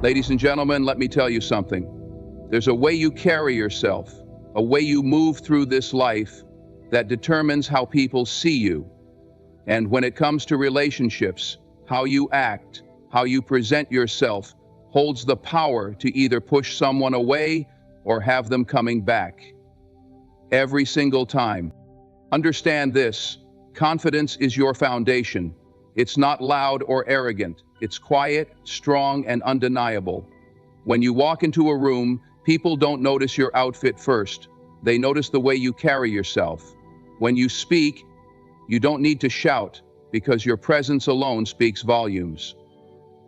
Ladies and gentlemen, let me tell you something. There's a way you carry yourself, a way you move through this life that determines how people see you. And when it comes to relationships, how you act, how you present yourself holds the power to either push someone away or have them coming back. Every single time. Understand this, confidence is your foundation. It's not loud or arrogant. It's quiet, strong, and undeniable. When you walk into a room, people don't notice your outfit first. They notice the way you carry yourself. When you speak, you don't need to shout because your presence alone speaks volumes.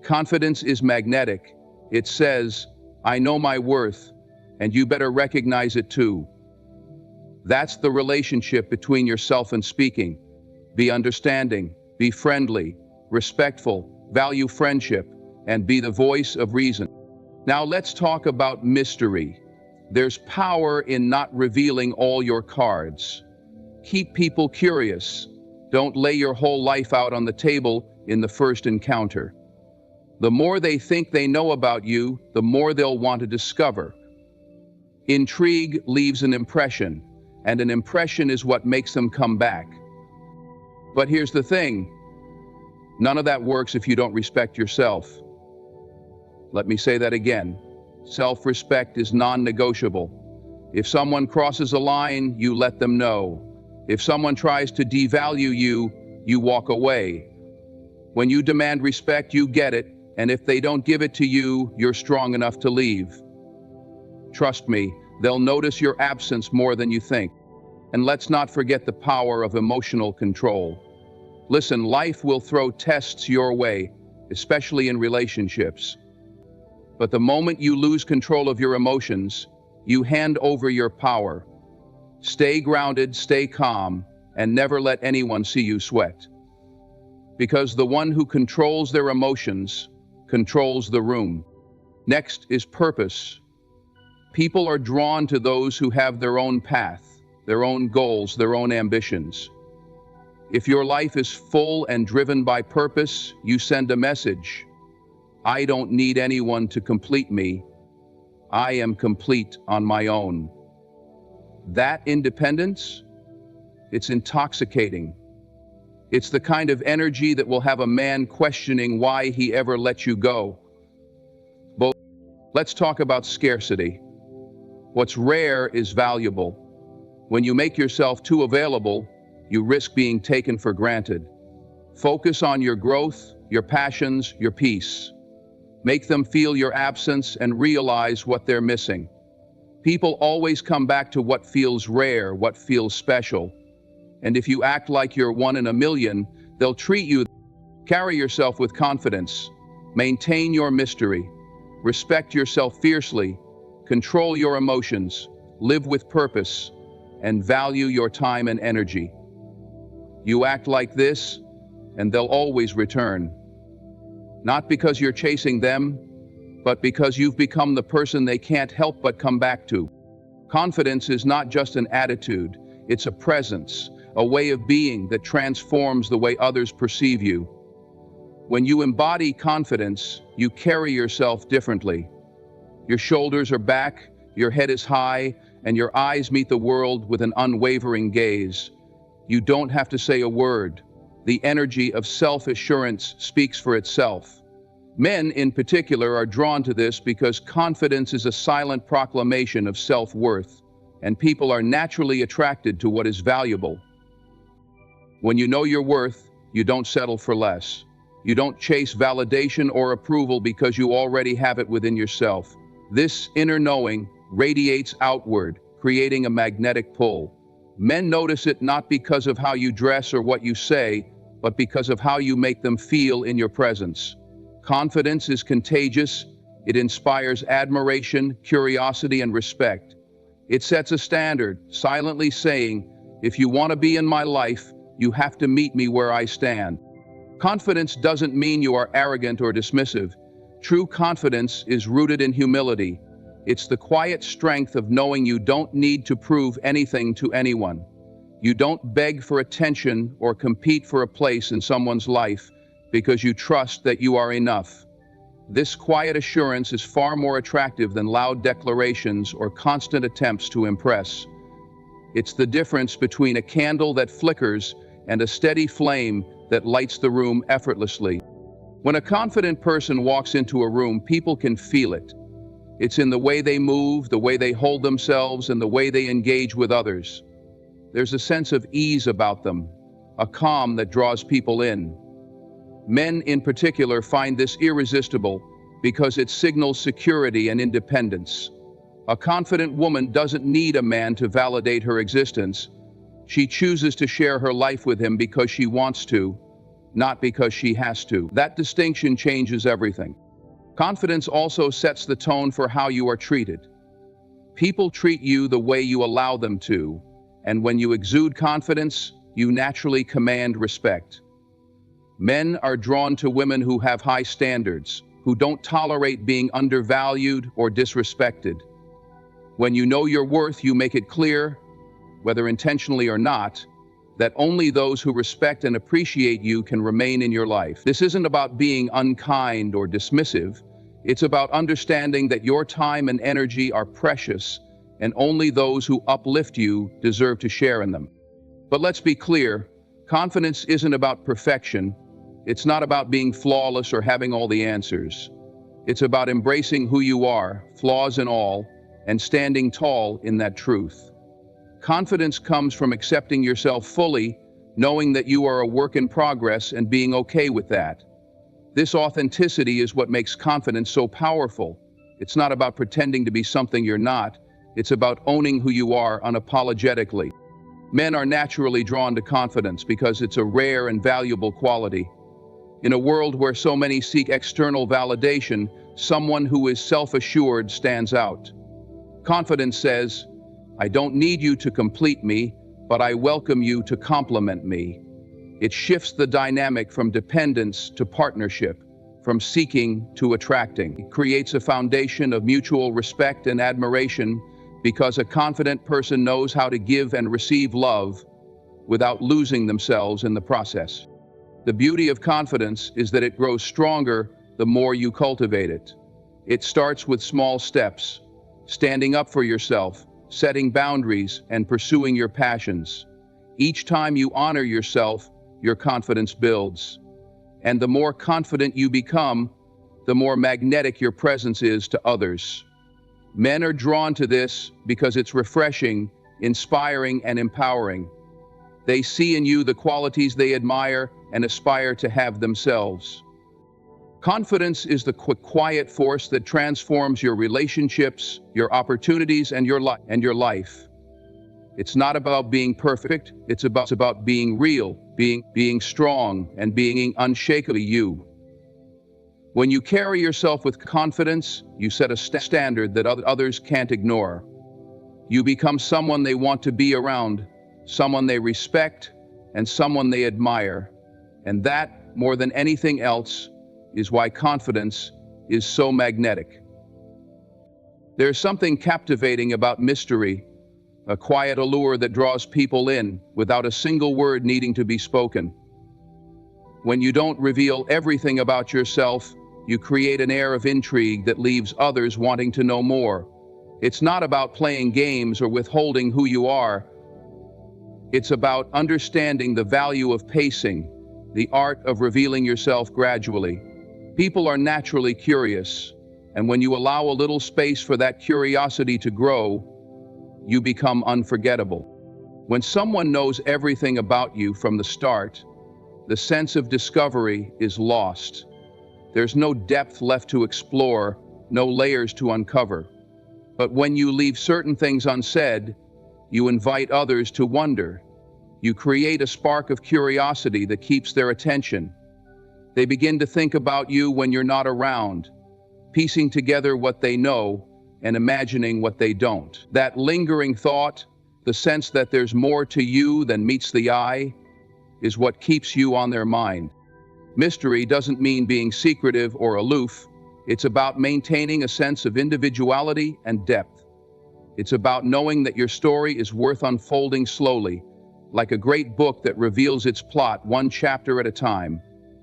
Confidence is magnetic. It says, I know my worth, and you better recognize it too. That's the relationship between yourself and speaking. Be understanding, be friendly, respectful, value friendship, and be the voice of reason. Now let's talk about mystery. There's power in not revealing all your cards. Keep people curious. Don't lay your whole life out on the table in the first encounter. The more they think they know about you, the more they'll want to discover. Intrigue leaves an impression, and an impression is what makes them come back. But here's the thing. None of that works if you don't respect yourself. Let me say that again. Self-respect is non-negotiable. If someone crosses a line, you let them know. If someone tries to devalue you, you walk away. When you demand respect, you get it, and if they don't give it to you, you're strong enough to leave. Trust me, they'll notice your absence more than you think. And let's not forget the power of emotional control. Listen, life will throw tests your way, especially in relationships. But the moment you lose control of your emotions, you hand over your power. Stay grounded, stay calm, and never let anyone see you sweat. Because the one who controls their emotions controls the room. Next is purpose. People are drawn to those who have their own path, their own goals, their own ambitions. If your life is full and driven by purpose, you send a message. I don't need anyone to complete me. I am complete on my own. That independence, it's intoxicating. It's the kind of energy that will have a man questioning why he ever let you go. But let's talk about scarcity. What's rare is valuable. When you make yourself too available, you risk being taken for granted. Focus on your growth, your passions, your peace. Make them feel your absence and realize what they're missing. People always come back to what feels rare, what feels special. And if you act like you're one in a million, they'll treat you. Carry yourself with confidence. Maintain your mystery. Respect yourself fiercely. Control your emotions. Live with purpose. And value your time and energy. You act like this, and they'll always return. Not because you're chasing them, but because you've become the person they can't help but come back to. Confidence is not just an attitude, it's a presence, a way of being that transforms the way others perceive you. When you embody confidence, you carry yourself differently. Your shoulders are back, your head is high, and your eyes meet the world with an unwavering gaze. You don't have to say a word. The energy of self-assurance speaks for itself. Men, in particular, are drawn to this because confidence is a silent proclamation of self-worth, and people are naturally attracted to what is valuable. When you know your worth, you don't settle for less. You don't chase validation or approval because you already have it within yourself. This inner knowing radiates outward, creating a magnetic pull. Men notice it not because of how you dress or what you say, but because of how you make them feel in your presence. Confidence is contagious. It inspires admiration, curiosity, and respect. It sets a standard, silently saying, if you want to be in my life, you have to meet me where I stand. Confidence doesn't mean you are arrogant or dismissive. True confidence is rooted in humility. It's the quiet strength of knowing you don't need to prove anything to anyone. You don't beg for attention or compete for a place in someone's life because you trust that you are enough. This quiet assurance is far more attractive than loud declarations or constant attempts to impress. It's the difference between a candle that flickers and a steady flame that lights the room effortlessly. When a confident person walks into a room, people can feel it. It's in the way they move, the way they hold themselves, and the way they engage with others. There's a sense of ease about them, a calm that draws people in. Men in particular find this irresistible because it signals security and independence. A confident woman doesn't need a man to validate her existence. She chooses to share her life with him because she wants to, not because she has to. That distinction changes everything. Confidence also sets the tone for how you are treated. People treat you the way you allow them to, and when you exude confidence, you naturally command respect. Men are drawn to women who have high standards, who don't tolerate being undervalued or disrespected. When you know your worth, you make it clear, whether intentionally or not, that only those who respect and appreciate you can remain in your life. This isn't about being unkind or dismissive. It's about understanding that your time and energy are precious, and only those who uplift you deserve to share in them. But let's be clear, confidence isn't about perfection. It's not about being flawless or having all the answers. It's about embracing who you are, flaws and all, and standing tall in that truth. Confidence comes from accepting yourself fully, knowing that you are a work in progress and being okay with that. This authenticity is what makes confidence so powerful. It's not about pretending to be something you're not. It's about owning who you are unapologetically. Men are naturally drawn to confidence because it's a rare and valuable quality. In a world where so many seek external validation, someone who is self-assured stands out. Confidence says, I don't need you to complete me, but I welcome you to complement me. It shifts the dynamic from dependence to partnership, from seeking to attracting. It creates a foundation of mutual respect and admiration because a confident person knows how to give and receive love without losing themselves in the process. The beauty of confidence is that it grows stronger the more you cultivate it. It starts with small steps, standing up for yourself, setting boundaries, and pursuing your passions. Each time you honor yourself, your confidence builds. And the more confident you become, the more magnetic your presence is to others. Men are drawn to this because it's refreshing, inspiring, and empowering. They see in you the qualities they admire and aspire to have themselves. Confidence is the quiet force that transforms your relationships, your opportunities, and your life. It's not about being perfect, it's about being real, being strong, and being unshakably you. When you carry yourself with confidence, you set a standard that others can't ignore. You become someone they want to be around, someone they respect, and someone they admire. And that, more than anything else, is why confidence is so magnetic. There's something captivating about mystery, a quiet allure that draws people in without a single word needing to be spoken. When you don't reveal everything about yourself, you create an air of intrigue that leaves others wanting to know more. It's not about playing games or withholding who you are. It's about understanding the value of pacing, the art of revealing yourself gradually. People are naturally curious, and when you allow a little space for that curiosity to grow, you become unforgettable. When someone knows everything about you from the start, the sense of discovery is lost. There's no depth left to explore, no layers to uncover. But when you leave certain things unsaid, you invite others to wonder. You create a spark of curiosity that keeps their attention. They begin to think about you when you're not around, piecing together what they know and imagining what they don't. That lingering thought, the sense that there's more to you than meets the eye, is what keeps you on their mind. Mystery doesn't mean being secretive or aloof. It's about maintaining a sense of individuality and depth. It's about knowing that your story is worth unfolding slowly, like a great book that reveals its plot one chapter at a time.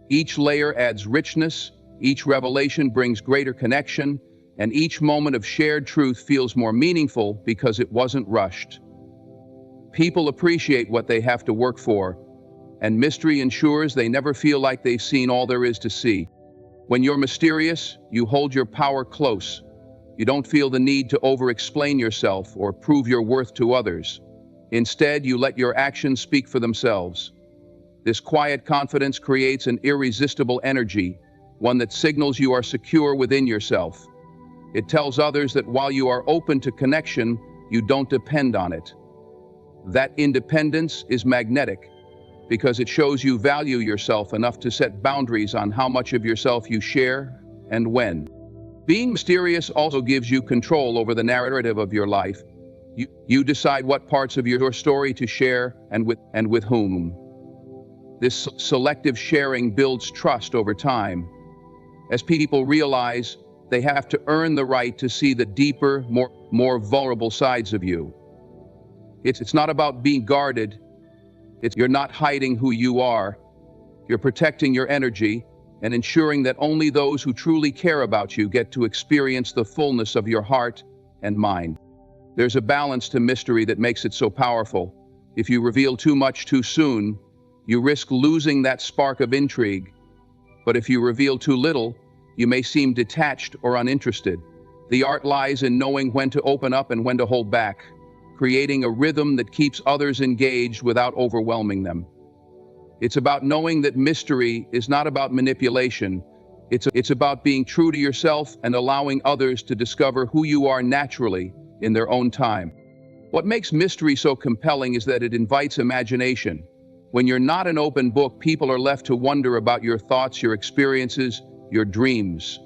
Each layer adds richness, Each revelation brings greater connection, and each moment of shared truth feels more meaningful because it wasn't rushed. People appreciate what they have to work for, and mystery ensures they never feel like they've seen all there is to see. When you're mysterious, you hold your power close. You don't feel the need to over-explain yourself or prove your worth to others. Instead, you let your actions speak for themselves. This quiet confidence creates an irresistible energy, one that signals you are secure within yourself. It tells others that while you are open to connection, you don't depend on it. That independence is magnetic, because it shows you value yourself enough to set boundaries on how much of yourself you share and when. Being mysterious also gives you control over the narrative of your life. You decide what parts of your story to share and with whom. This selective sharing builds trust over time, as people realize they have to earn the right to see the deeper, more vulnerable sides of you. It's not about being guarded. You're not hiding who you are. You're protecting your energy and ensuring that only those who truly care about you get to experience the fullness of your heart and mind. There's a balance to mystery that makes it so powerful. If you reveal too much too soon, you risk losing that spark of intrigue. But if you reveal too little, you may seem detached or uninterested. The art lies in knowing when to open up and when to hold back, creating a rhythm that keeps others engaged without overwhelming them. It's about knowing that mystery is not about manipulation. It's about being true to yourself and allowing others to discover who you are naturally in their own time. What makes mystery so compelling is that it invites imagination. When you're not an open book, people are left to wonder about your thoughts, your experiences, your dreams.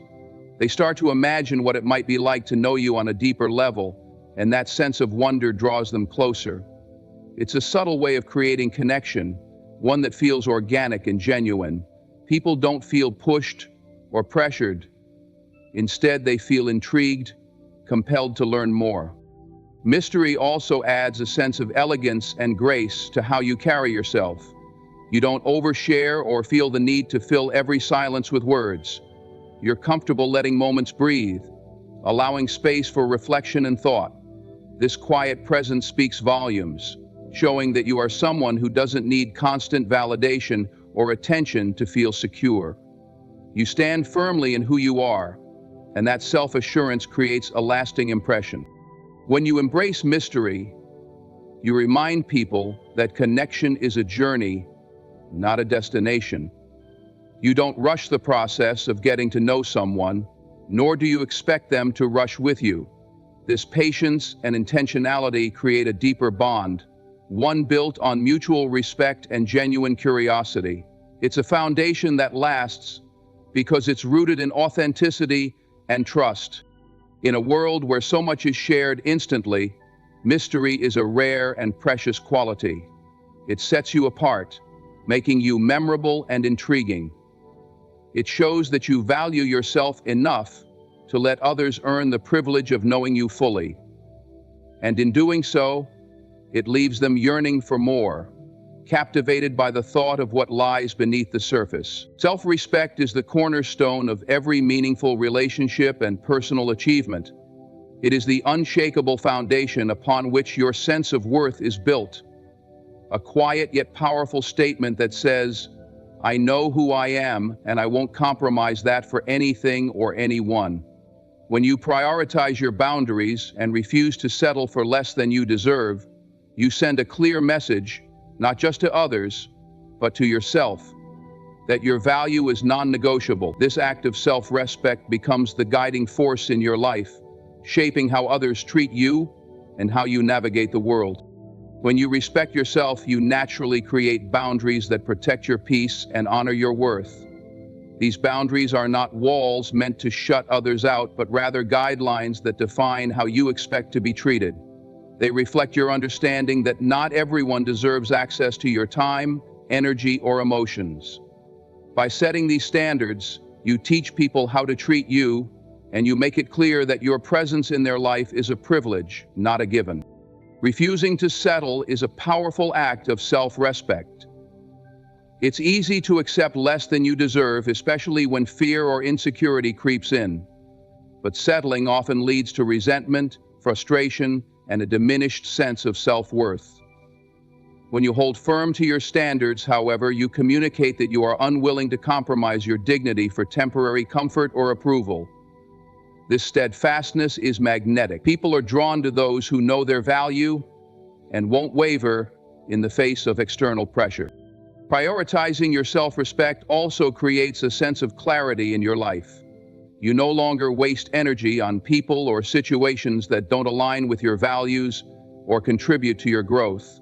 They start to imagine what it might be like to know you on a deeper level, and that sense of wonder draws them closer. It's a subtle way of creating connection, one that feels organic and genuine. People don't feel pushed or pressured. Instead, they feel intrigued, compelled to learn more. Mystery also adds a sense of elegance and grace to how you carry yourself. You don't overshare or feel the need to fill every silence with words. You're comfortable letting moments breathe, allowing space for reflection and thought. This quiet presence speaks volumes, showing that you are someone who doesn't need constant validation or attention to feel secure. You stand firmly in who you are, and that self-assurance creates a lasting impression. When you embrace mystery, you remind people that connection is a journey, not a destination. You don't rush the process of getting to know someone, nor do you expect them to rush with you. This patience and intentionality create a deeper bond, one built on mutual respect and genuine curiosity. It's a foundation that lasts because it's rooted in authenticity and trust. In a world where so much is shared instantly, mystery is a rare and precious quality. It sets you apart, making you memorable and intriguing. It shows that you value yourself enough to let others earn the privilege of knowing you fully. And in doing so, it leaves them yearning for more, captivated by the thought of what lies beneath the surface. Self-respect is the cornerstone of every meaningful relationship and personal achievement. It is the unshakable foundation upon which your sense of worth is built. A quiet yet powerful statement that says, "I know who I am, and I won't compromise that for anything or anyone." When you prioritize your boundaries and refuse to settle for less than you deserve, you send a clear message, not just to others, but to yourself, that your value is non-negotiable. This act of self-respect becomes the guiding force in your life, shaping how others treat you and how you navigate the world. When you respect yourself, you naturally create boundaries that protect your peace and honor your worth. These boundaries are not walls meant to shut others out, but rather guidelines that define how you expect to be treated. They reflect your understanding that not everyone deserves access to your time, energy, or emotions. By setting these standards, you teach people how to treat you, and you make it clear that your presence in their life is a privilege, not a given. Refusing to settle is a powerful act of self-respect. It's easy to accept less than you deserve, especially when fear or insecurity creeps in. But settling often leads to resentment, frustration, and a diminished sense of self-worth. When you hold firm to your standards, however, you communicate that you are unwilling to compromise your dignity for temporary comfort or approval. This steadfastness is magnetic. People are drawn to those who know their value and won't waver in the face of external pressure. Prioritizing your self-respect also creates a sense of clarity in your life. You no longer waste energy on people or situations that don't align with your values or contribute to your growth.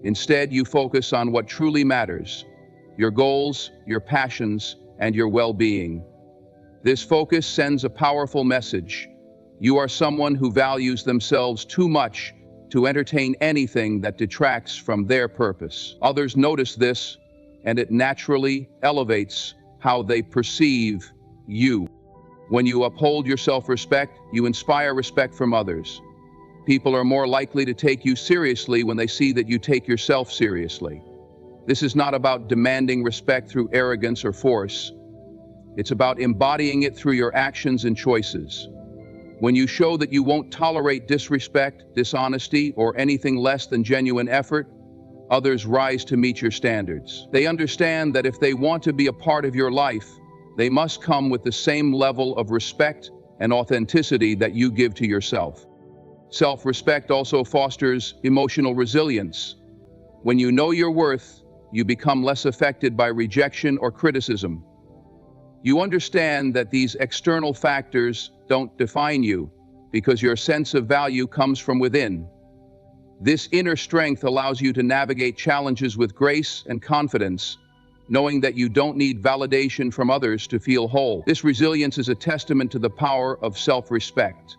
Instead, you focus on what truly matters: your goals, your passions, and your well-being. This focus sends a powerful message. You are someone who values themselves too much to entertain anything that detracts from their purpose. Others notice this, and it naturally elevates how they perceive you. When you uphold your self-respect, you inspire respect from others. People are more likely to take you seriously when they see that you take yourself seriously. This is not about demanding respect through arrogance or force. It's about embodying it through your actions and choices. When you show that you won't tolerate disrespect, dishonesty, or anything less than genuine effort, others rise to meet your standards. They understand that if they want to be a part of your life, they must come with the same level of respect and authenticity that you give to yourself. Self-respect also fosters emotional resilience. When you know your worth, you become less affected by rejection or criticism. You understand that these external factors don't define you, because your sense of value comes from within. This inner strength allows you to navigate challenges with grace and confidence, knowing that you don't need validation from others to feel whole. This resilience is a testament to the power of self-respect,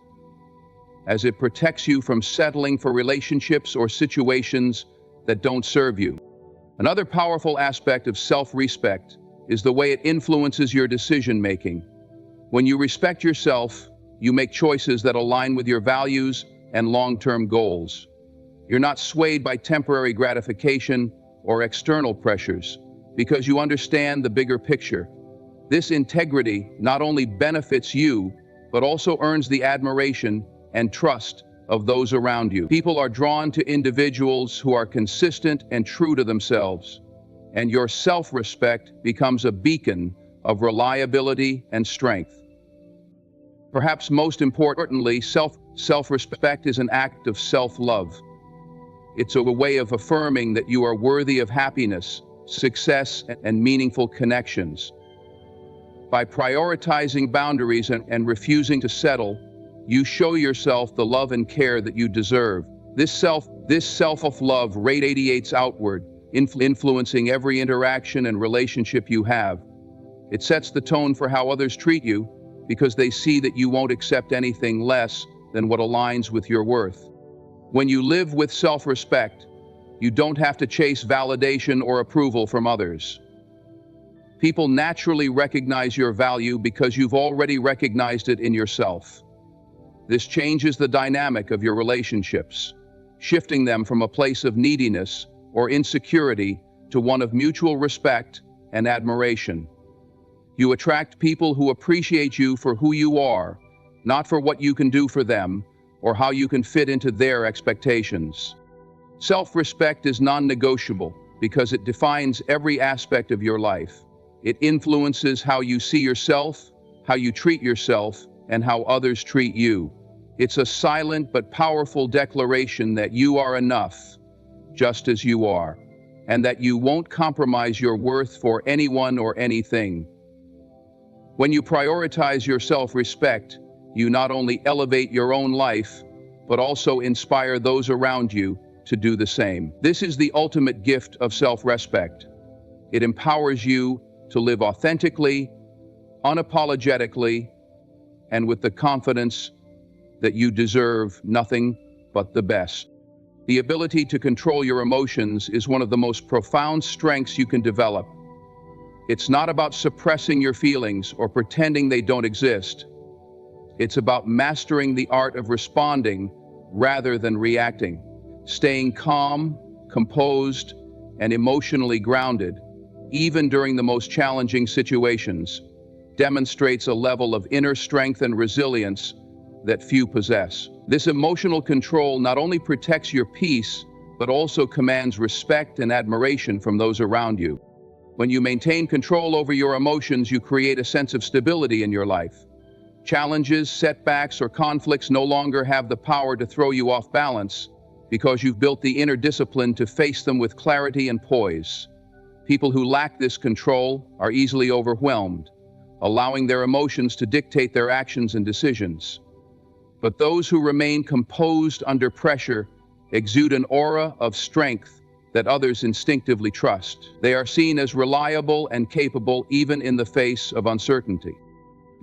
as it protects you from settling for relationships or situations that don't serve you. Another powerful aspect of self-respect is the way it influences your decision-making. When you respect yourself, you make choices that align with your values and long-term goals. You're not swayed by temporary gratification or external pressures, because you understand the bigger picture. This integrity not only benefits you, but also earns the admiration and trust of those around you. People are drawn to individuals who are consistent and true to themselves, and your self-respect becomes a beacon of reliability and strength. Perhaps most importantly, self-respect is an act of self-love. It's a way of affirming that you are worthy of happiness, success, and meaningful connections. By prioritizing boundaries and refusing to settle, you show yourself the love and care that you deserve. This self-love radiates outward, influencing every interaction and relationship you have. It sets the tone for how others treat you, because they see that you won't accept anything less than what aligns with your worth. When you live with self-respect, you don't have to chase validation or approval from others. People naturally recognize your value because you've already recognized it in yourself. This changes the dynamic of your relationships, shifting them from a place of neediness or insecurity to one of mutual respect and admiration. You attract people who appreciate you for who you are, not for what you can do for them or how you can fit into their expectations. Self-respect is non-negotiable because it defines every aspect of your life. It influences how you see yourself, how you treat yourself, and how others treat you. It's a silent but powerful declaration that you are enough, just as you are, and that you won't compromise your worth for anyone or anything. When you prioritize your self-respect, you not only elevate your own life, but also inspire those around you to do the same. This is the ultimate gift of self-respect. It empowers you to live authentically, unapologetically, and with the confidence that you deserve nothing but the best. The ability to control your emotions is one of the most profound strengths you can develop. It's not about suppressing your feelings or pretending they don't exist. It's about mastering the art of responding rather than reacting, staying calm, composed, and emotionally grounded, even during the most challenging situations, demonstrates a level of inner strength and resilience that few possess. This emotional control not only protects your peace, but also commands respect and admiration from those around you. When you maintain control over your emotions, you create a sense of stability in your life. Challenges, setbacks, or conflicts no longer have the power to throw you off balance because you've built the inner discipline to face them with clarity and poise. People who lack this control are easily overwhelmed, allowing their emotions to dictate their actions and decisions. But those who remain composed under pressure exude an aura of strength that others instinctively trust. They are seen as reliable and capable even in the face of uncertainty.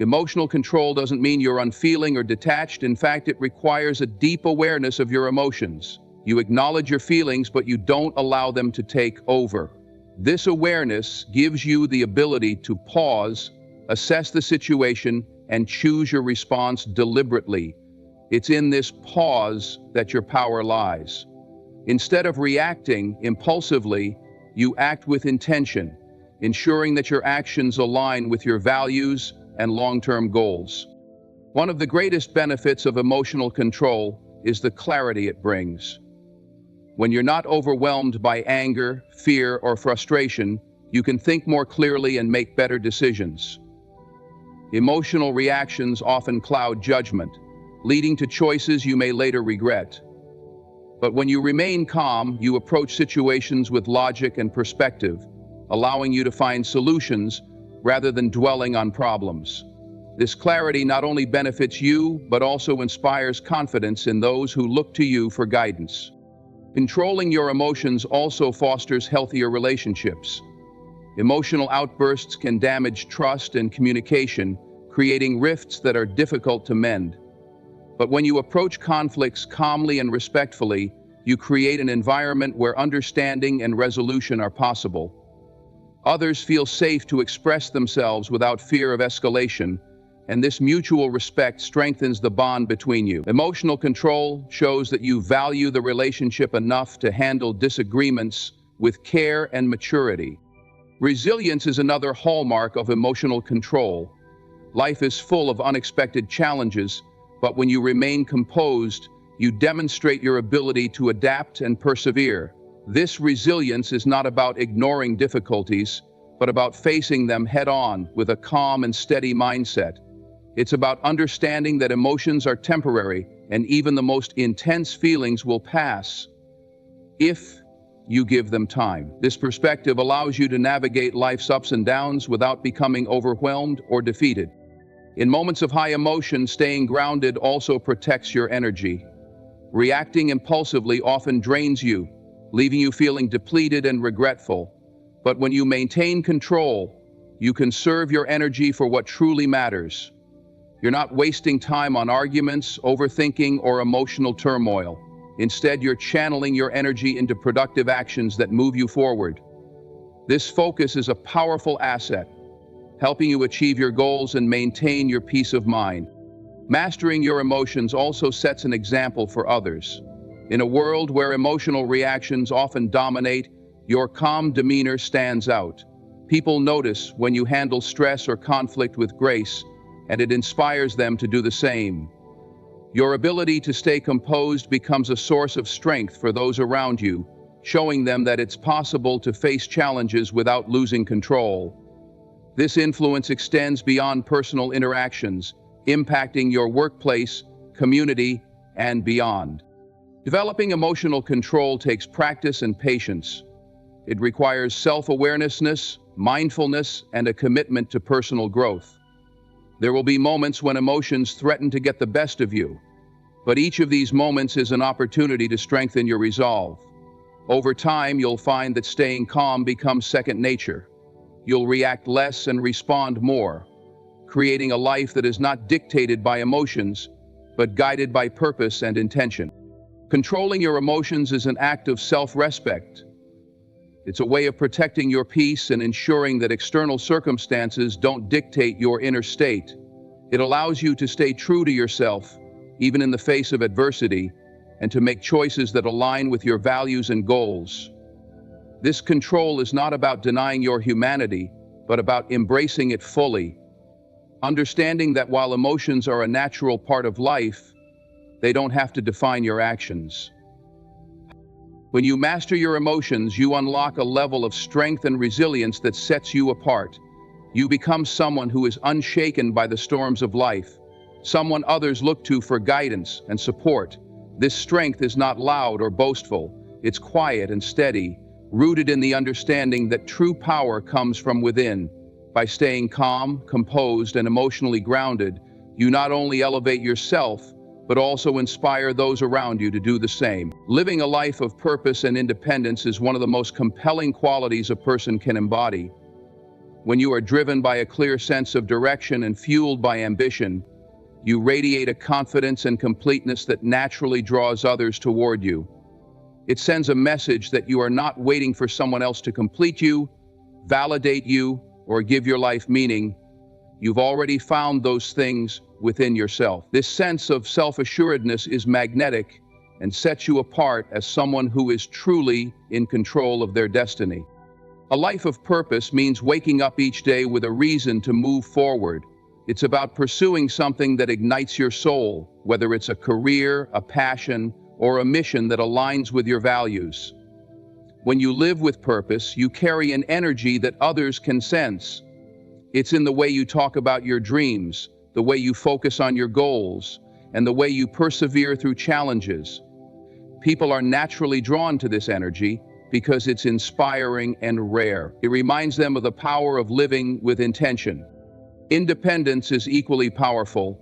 Emotional control doesn't mean you're unfeeling or detached. In fact, it requires a deep awareness of your emotions. You acknowledge your feelings, but you don't allow them to take over. This awareness gives you the ability to pause, assess the situation, and choose your response deliberately. It's in this pause that your power lies. Instead of reacting impulsively, you act with intention, ensuring that your actions align with your values and long-term goals. One of the greatest benefits of emotional control is the clarity it brings. When you're not overwhelmed by anger, fear, or frustration, you can think more clearly and make better decisions. Emotional reactions often cloud judgment, leading to choices you may later regret. But when you remain calm, you approach situations with logic and perspective, allowing you to find solutions rather than dwelling on problems. This clarity not only benefits you, but also inspires confidence in those who look to you for guidance. Controlling your emotions also fosters healthier relationships. Emotional outbursts can damage trust and communication, creating rifts that are difficult to mend. But when you approach conflicts calmly and respectfully, you create an environment where understanding and resolution are possible. Others feel safe to express themselves without fear of escalation, and this mutual respect strengthens the bond between you. Emotional control shows that you value the relationship enough to handle disagreements with care and maturity. Resilience is another hallmark of emotional control. Life is full of unexpected challenges, but when you remain composed, you demonstrate your ability to adapt and persevere. This resilience is not about ignoring difficulties, but about facing them head-on with a calm and steady mindset. It's about understanding that emotions are temporary, and even the most intense feelings will pass if you give them time. This perspective allows you to navigate life's ups and downs without becoming overwhelmed or defeated. In moments of high emotion, staying grounded also protects your energy. Reacting impulsively often drains you, leaving you feeling depleted and regretful. But when you maintain control, you conserve your energy for what truly matters. You're not wasting time on arguments, overthinking, or emotional turmoil. Instead, you're channeling your energy into productive actions that move you forward. This focus is a powerful asset, helping you achieve your goals and maintain your peace of mind. Mastering your emotions also sets an example for others. In a world where emotional reactions often dominate, your calm demeanor stands out. People notice when you handle stress or conflict with grace, and it inspires them to do the same. Your ability to stay composed becomes a source of strength for those around you, showing them that it's possible to face challenges without losing control. This influence extends beyond personal interactions, impacting your workplace, community, and beyond. Developing emotional control takes practice and patience. It requires self-awareness, mindfulness, and a commitment to personal growth. There will be moments when emotions threaten to get the best of you, but each of these moments is an opportunity to strengthen your resolve. Over time, you'll find that staying calm becomes second nature. You'll react less and respond more, creating a life that is not dictated by emotions, but guided by purpose and intention. Controlling your emotions is an act of self-respect. It's a way of protecting your peace and ensuring that external circumstances don't dictate your inner state. It allows you to stay true to yourself, even in the face of adversity, and to make choices that align with your values and goals. This control is not about denying your humanity, but about embracing it fully, understanding that while emotions are a natural part of life, they don't have to define your actions. When you master your emotions, you unlock a level of strength and resilience that sets you apart. You become someone who is unshaken by the storms of life, someone others look to for guidance and support. This strength is not loud or boastful, it's quiet and steady, rooted in the understanding that true power comes from within. By staying calm, composed, and emotionally grounded, you not only elevate yourself, but also inspire those around you to do the same. Living a life of purpose and independence is one of the most compelling qualities a person can embody. When you are driven by a clear sense of direction and fueled by ambition, you radiate a confidence and completeness that naturally draws others toward you. It sends a message that you are not waiting for someone else to complete you, validate you, or give your life meaning. You've already found those things within yourself. This sense of self-assuredness is magnetic and sets you apart as someone who is truly in control of their destiny. A life of purpose means waking up each day with a reason to move forward. It's about pursuing something that ignites your soul, whether it's a career, a passion, or a mission that aligns with your values. When you live with purpose, you carry an energy that others can sense. It's in the way you talk about your dreams, the way you focus on your goals, and the way you persevere through challenges. People are naturally drawn to this energy because it's inspiring and rare. It reminds them of the power of living with intention. Independence is equally powerful.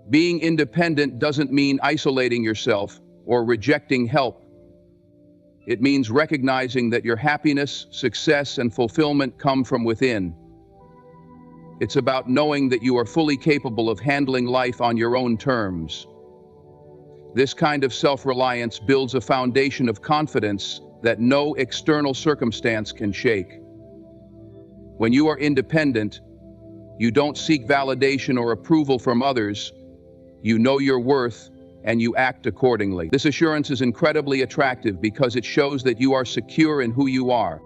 Being independent doesn't mean isolating yourself or rejecting help. It means recognizing that your happiness, success, and fulfillment come from within. It's about knowing that you are fully capable of handling life on your own terms. This kind of self-reliance builds a foundation of confidence that no external circumstance can shake. When you are independent, you don't seek validation or approval from others. You know your worth, and you act accordingly. This assurance is incredibly attractive because it shows that you are secure in who you are.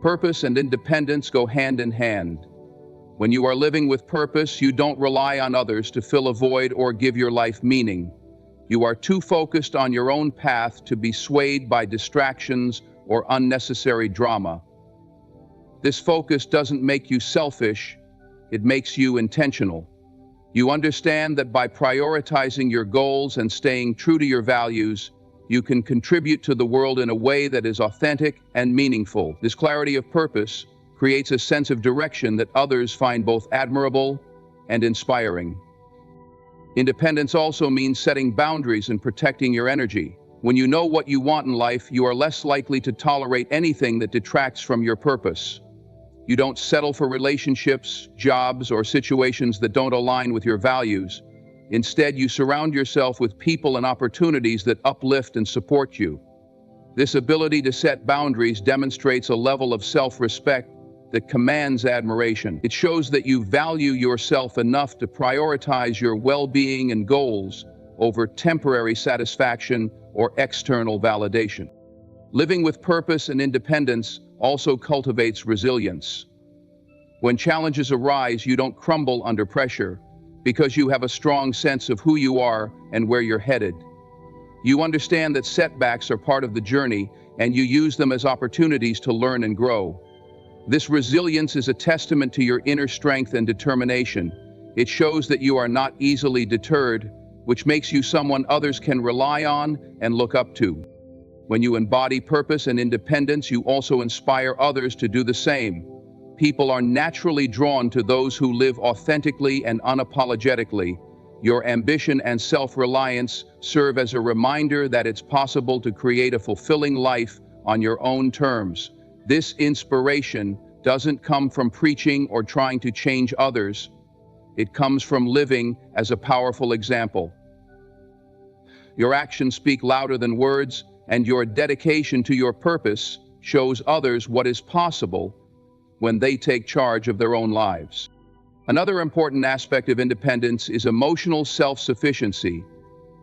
Purpose and independence go hand in hand. When you are living with purpose, you don't rely on others to fill a void or give your life meaning. You are too focused on your own path to be swayed by distractions or unnecessary drama. This focus doesn't make you selfish, it makes you intentional. You understand that by prioritizing your goals and staying true to your values, you can contribute to the world in a way that is authentic and meaningful. This clarity of purpose creates a sense of direction that others find both admirable and inspiring. Independence also means setting boundaries and protecting your energy. When you know what you want in life, you are less likely to tolerate anything that detracts from your purpose. You don't settle for relationships, jobs, or situations that don't align with your values. Instead, you surround yourself with people and opportunities that uplift and support you. This ability to set boundaries demonstrates a level of self-respect that commands admiration. It shows that you value yourself enough to prioritize your well-being and goals over temporary satisfaction or external validation. Living with purpose and independence also cultivates resilience. When challenges arise, you don't crumble under pressure because you have a strong sense of who you are and where you're headed. You understand that setbacks are part of the journey, and you use them as opportunities to learn and grow. This resilience is a testament to your inner strength and determination. It shows that you are not easily deterred, which makes you someone others can rely on and look up to. When you embody purpose and independence, you also inspire others to do the same. People are naturally drawn to those who live authentically and unapologetically. Your ambition and self-reliance serve as a reminder that it's possible to create a fulfilling life on your own terms. This inspiration doesn't come from preaching or trying to change others. It comes from living as a powerful example. Your actions speak louder than words, and your dedication to your purpose shows others what is possible when they take charge of their own lives. Another important aspect of independence is emotional self-sufficiency.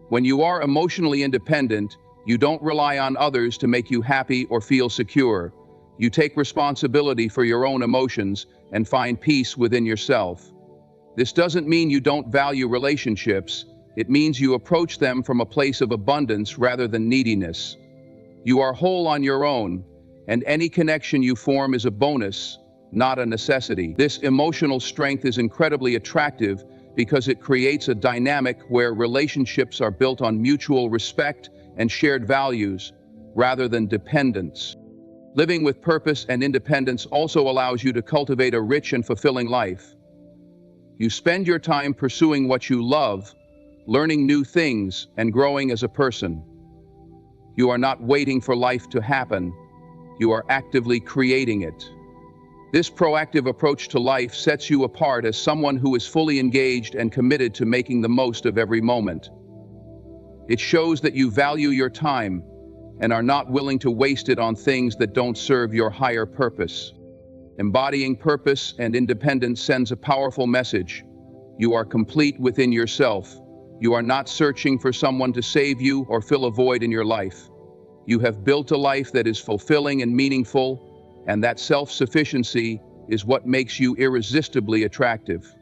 When you are emotionally independent, you don't rely on others to make you happy or feel secure. You take responsibility for your own emotions and find peace within yourself. This doesn't mean you don't value relationships. It means you approach them from a place of abundance rather than neediness. You are whole on your own, and any connection you form is a bonus, not a necessity. This emotional strength is incredibly attractive because it creates a dynamic where relationships are built on mutual respect and shared values, rather than dependence. Living with purpose and independence also allows you to cultivate a rich and fulfilling life. You spend your time pursuing what you love, learning new things, and growing as a person. You are not waiting for life to happen. You are actively creating it. This proactive approach to life sets you apart as someone who is fully engaged and committed to making the most of every moment. It shows that you value your time and are not willing to waste it on things that don't serve your higher purpose. Embodying purpose and independence sends a powerful message. You are complete within yourself. You are not searching for someone to save you or fill a void in your life. You have built a life that is fulfilling and meaningful, and that self-sufficiency is what makes you irresistibly attractive.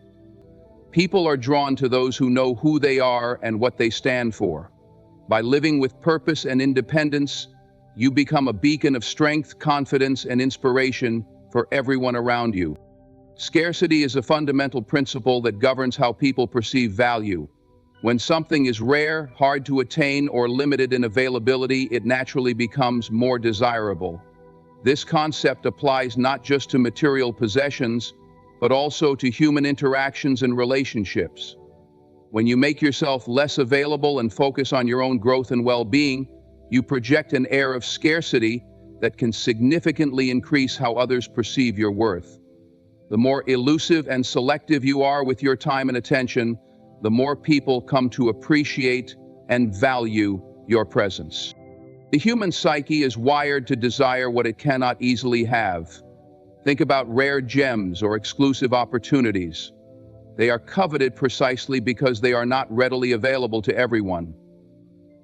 People are drawn to those who know who they are and what they stand for. By living with purpose and independence, you become a beacon of strength, confidence, and inspiration for everyone around you. Scarcity is a fundamental principle that governs how people perceive value. When something is rare, hard to attain, or limited in availability, it naturally becomes more desirable. This concept applies not just to material possessions, but also to human interactions and relationships. When you make yourself less available and focus on your own growth and well-being, you project an air of scarcity that can significantly increase how others perceive your worth. The more elusive and selective you are with your time and attention, the more people come to appreciate and value your presence. The human psyche is wired to desire what it cannot easily have. Think about rare gems or exclusive opportunities. They are coveted precisely because they are not readily available to everyone.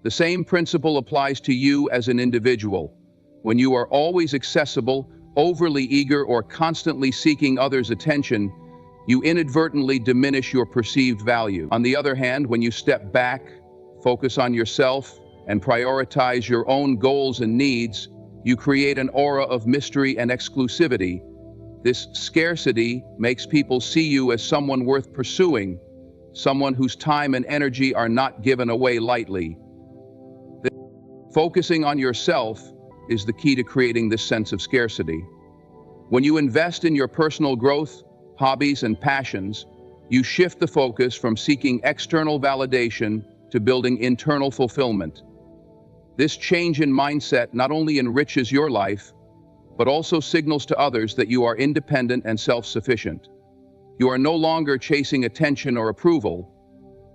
The same principle applies to you as an individual. When you are always accessible, overly eager, or constantly seeking others' attention, you inadvertently diminish your perceived value. On the other hand, when you step back, focus on yourself, and prioritize your own goals and needs, you create an aura of mystery and exclusivity. This scarcity makes people see you as someone worth pursuing, someone whose time and energy are not given away lightly. Focusing on yourself is the key to creating this sense of scarcity. When you invest in your personal growth, hobbies, and passions, you shift the focus from seeking external validation to building internal fulfillment. This change in mindset not only enriches your life, but also signals to others that you are independent and self-sufficient. You are no longer chasing attention or approval.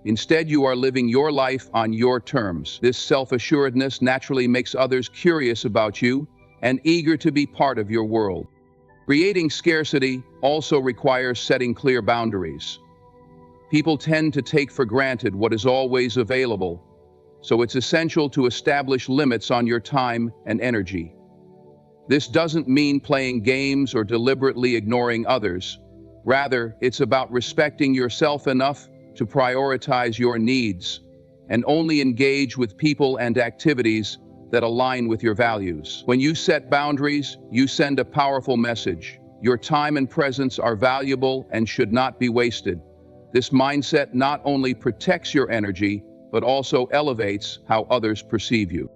Instead, you are living your life on your terms. This self-assuredness naturally makes others curious about you and eager to be part of your world. Creating scarcity also requires setting clear boundaries. People tend to take for granted what is always available, so it's essential to establish limits on your time and energy. This doesn't mean playing games or deliberately ignoring others. Rather, it's about respecting yourself enough to prioritize your needs and only engage with people and activities that align with your values. When you set boundaries, you send a powerful message. Your time and presence are valuable and should not be wasted. This mindset not only protects your energy, but also elevates how others perceive you.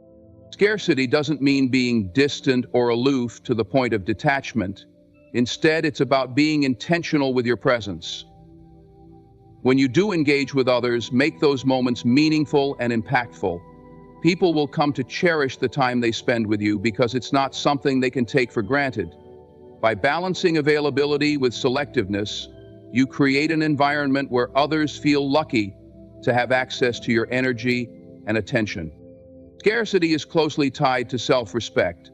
Scarcity doesn't mean being distant or aloof to the point of detachment. Instead, it's about being intentional with your presence. When you do engage with others, make those moments meaningful and impactful. People will come to cherish the time they spend with you because it's not something they can take for granted. By balancing availability with selectiveness, you create an environment where others feel lucky to have access to your energy and attention. Scarcity is closely tied to self-respect.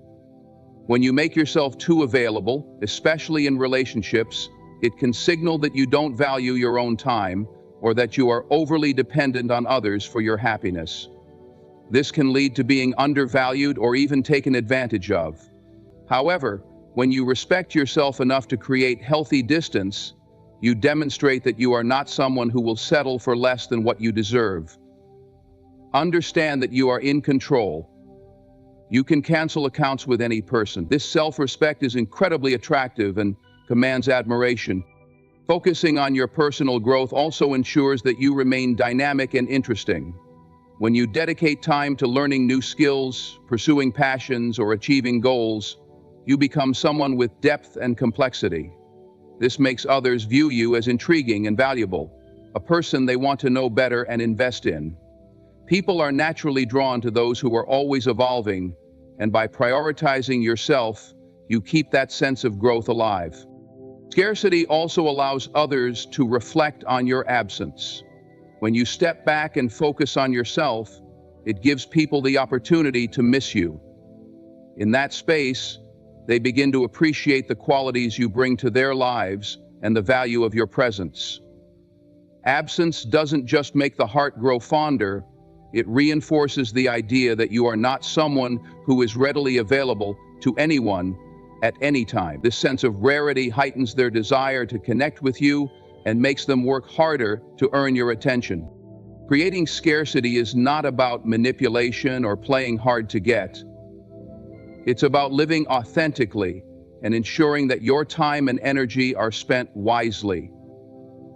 When you make yourself too available, especially in relationships, it can signal that you don't value your own time or that you are overly dependent on others for your happiness. This can lead to being undervalued or even taken advantage of. However, When you respect yourself enough to create healthy distance, you demonstrate that you are not someone who will settle for less than what you deserve. Understand that you are in control. You can cancel accounts with any person. This self-respect is incredibly attractive and commands admiration. Focusing on your personal growth also ensures that you remain dynamic and interesting. When you dedicate time to learning new skills, pursuing passions, or achieving goals, you become someone with depth and complexity. This makes others view you as intriguing and valuable, a person they want to know better and invest in. People are naturally drawn to those who are always evolving, and by prioritizing yourself, you keep that sense of growth alive. Scarcity also allows others to reflect on your absence. When you step back and focus on yourself, it gives people the opportunity to miss you. In that space, they begin to appreciate the qualities you bring to their lives and the value of your presence. Absence doesn't just make the heart grow fonder, it reinforces the idea that you are not someone who is readily available to anyone at any time. This sense of rarity heightens their desire to connect with you and makes them work harder to earn your attention. Creating scarcity is not about manipulation or playing hard to get. It's about living authentically and ensuring that your time and energy are spent wisely.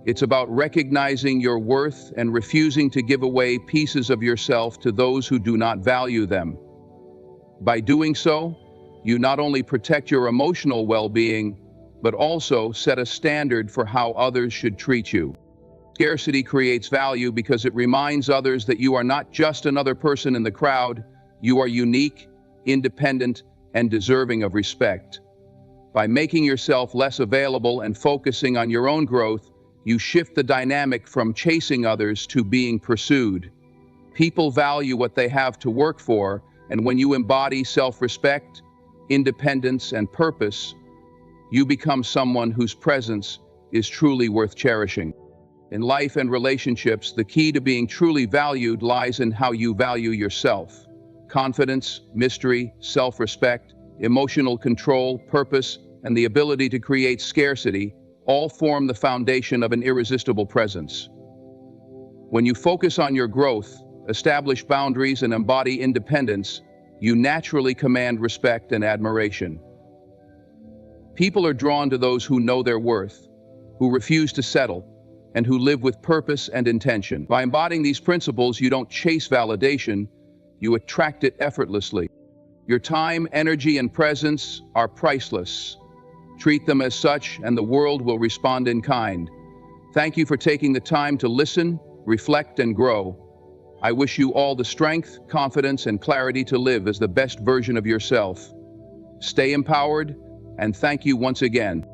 It's about recognizing your worth and refusing to give away pieces of yourself to those who do not value them. By doing so, you not only protect your emotional well-being, but also set a standard for how others should treat you. Scarcity creates value because it reminds others that you are not just another person in the crowd, you are unique, independent, and deserving of respect. By making yourself less available and focusing on your own growth, you shift the dynamic from chasing others to being pursued. People value what they have to work for, and when you embody self-respect, independence, and purpose, you become someone whose presence is truly worth cherishing. In life and relationships, the key to being truly valued lies in how you value yourself. Confidence, mystery, self-respect, emotional control, purpose, and the ability to create scarcity all form the foundation of an irresistible presence. When you focus on your growth, establish boundaries, and embody independence, you naturally command respect and admiration. People are drawn to those who know their worth, who refuse to settle, and who live with purpose and intention. By embodying these principles, you don't chase validation, you attract it effortlessly. Your time, energy, and presence are priceless. Treat them as such, and the world will respond in kind. Thank you for taking the time to listen, reflect, and grow. I wish you all the strength, confidence, and clarity to live as the best version of yourself. Stay empowered, and thank you once again.